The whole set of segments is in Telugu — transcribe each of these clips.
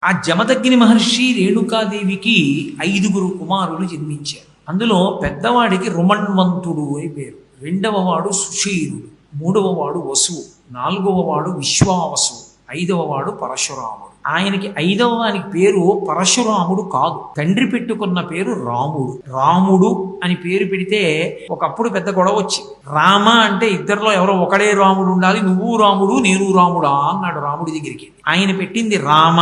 ఆ జమదగ్ని మహర్షి రేణుకాదేవికి 5 కుమారులు జన్మించారు. అందులో పెద్దవాడికి రుమణ్వంతుడు అని పేరు, రెండవ వాడు సుషీరుడు, మూడవ వాడు వసువు, నాలుగవ వాడు విశ్వావసువు, ఐదవ వాడు పరశురాముడు. ఆయనకి ఐదవ వానికి పేరు పరశురాముడు కాదు, తండ్రి పెట్టుకున్న పేరు రాముడు. రాముడు అని పేరు పెడితే ఒకప్పుడు పెద్ద గొడవ వచ్చి, రామ అంటే ఇద్దరిలో ఎవరో ఒకడే రాముడు ఉండాలి, నువ్వు రాముడు నేను రాముడా అన్నాడు రాముడి దగ్గరికి. ఆయన పెట్టింది రామ.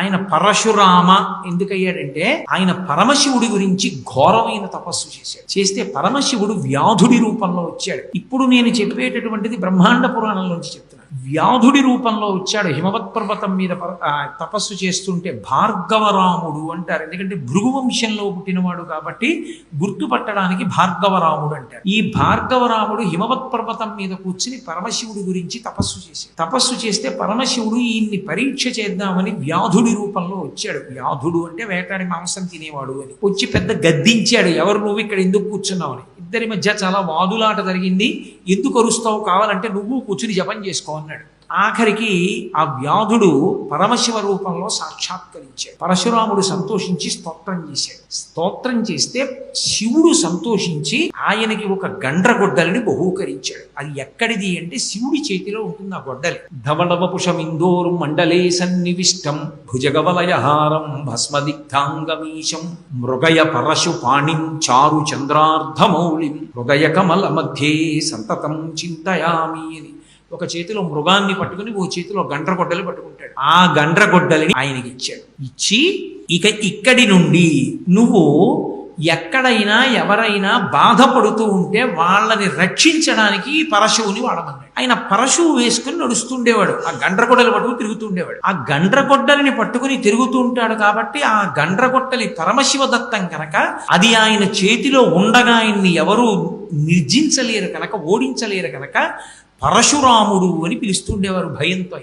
ఆయన పరశురామ ఎందుకయ్యాడంటే ఆయన పరమశివుడి గురించి ఘోరమైన తపస్సు చేశాడు. చేస్తే పరమశివుడు వ్యాధుడి రూపంలో వచ్చాడు. ఇప్పుడు నేను చెప్పేటటువంటిది బ్రహ్మాండ పురాణంలోంచి చెప్తున్నాను. వ్యాధుడి రూపంలో వచ్చాడు. హిమవత్ పర్వతం మీద తపస్సు చేస్తుంటే భార్గవరాముడు అంటారు. ఎందుకంటే భృగువంశంలో పుట్టినవాడు కాబట్టి గుర్తుపట్టడానికి భార్గవరాముడు అంటారు. ఈ భార్గవరాముడు హిమవత్ పర్వతం మీద కూర్చుని పరమశివుడి గురించి తపస్సు చేశాడు. తపస్సు చేస్తే పరమశివుడు ఈయన్ని పరీక్ష చేద్దామని వ్యాధుడి రూపంలో వచ్చాడు. వ్యాధుడు అంటే వేటాడి మాంసం తినేవాడు అని. వచ్చి పెద్ద గద్దించాడు, ఎవరు నువ్వు ఇక్కడ ఎందుకు కూర్చున్నావు అని. ఇద్దరి మధ్య చాలా వాదులాట జరిగింది. ఎందుకు అరుస్తావు, కావాలంటే నువ్వు కూర్చుని జపం చేసుకో అన్నాడు. ఆఖరికి ఆ వ్యాధుడు పరమశివ రూపంలో సాక్షాత్కరించాడు. పరశురాముడు సంతోషించి స్తోత్రం చేశాడు. స్తోత్రం చేస్తే శివుడు సంతోషించి ఆయనకి ఒక గండ్రగొడ్డలిని బహూకరించాడు. అది ఎక్కడిది అంటే శివుడి చేతిలో ఉంటుంది ఆ గొడ్డలి. ధవళవపుషమిందోరు మండలే సన్నివిష్టం భుజగవలయహారం భస్మదిగ్ధాంగమీశం మృగయ పరశు పాణిం చారు చంద్రార్ధమౌళిం మృగయ కమల మధ్యే సంతతం చింతయామి అని. ఒక చేతిలో మృగాన్ని పట్టుకుని ఓ చేతిలో గండ్రగొడ్డలి పట్టుకుంటాడు. ఆ గండ్రగొడ్డలిని ఆయనకి ఇచ్చాడు. ఇచ్చి ఇక ఇక్కడి నుండి నువ్వు ఎక్కడైనా ఎవరైనా బాధపడుతూ ఉంటే వాళ్ళని రక్షించడానికి పరశువుని వాడమన్నాడు. ఆయన పరశువు వేసుకుని నడుస్తుండేవాడు. ఆ గండ్రగొడ్డలి పట్టుకుని తిరుగుతుండేవాడు. ఆ గండ్రగొడ్డలిని పట్టుకుని తిరుగుతూ ఉంటాడు కాబట్టి ఆ గండ్రగొడ్డలి పరమశివదత్తం కనుక అది ఆయన చేతిలో ఉండగా ఆయన్ని ఎవరు నిర్జించలేరు కనుక, ఓడించలేరు కనుక పరశురాముడు అని పిలుస్తుండేవారు భయంతో.